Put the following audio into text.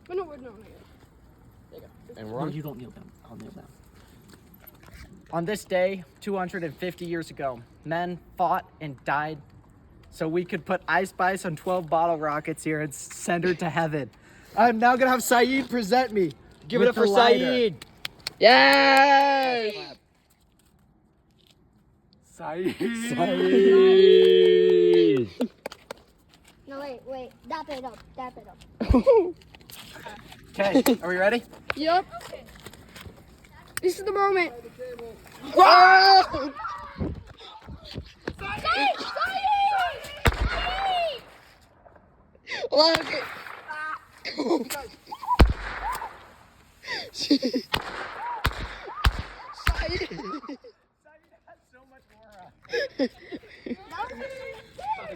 No, there you go. And we're No, on. you don't kneel down. I'll kneel down. On this day, 250 years ago, men fought and died so we could put Ice Spice on 12 bottle rockets here and send her to heaven. I'm now gonna have Saeed present me. Give with it up for the lighter. Saeed. Yay! Saeed. Saeed. No, wait. Dap it up. Okay, are we ready? Yep. This is the moment. Whoa! Look. Saeed has so much aura.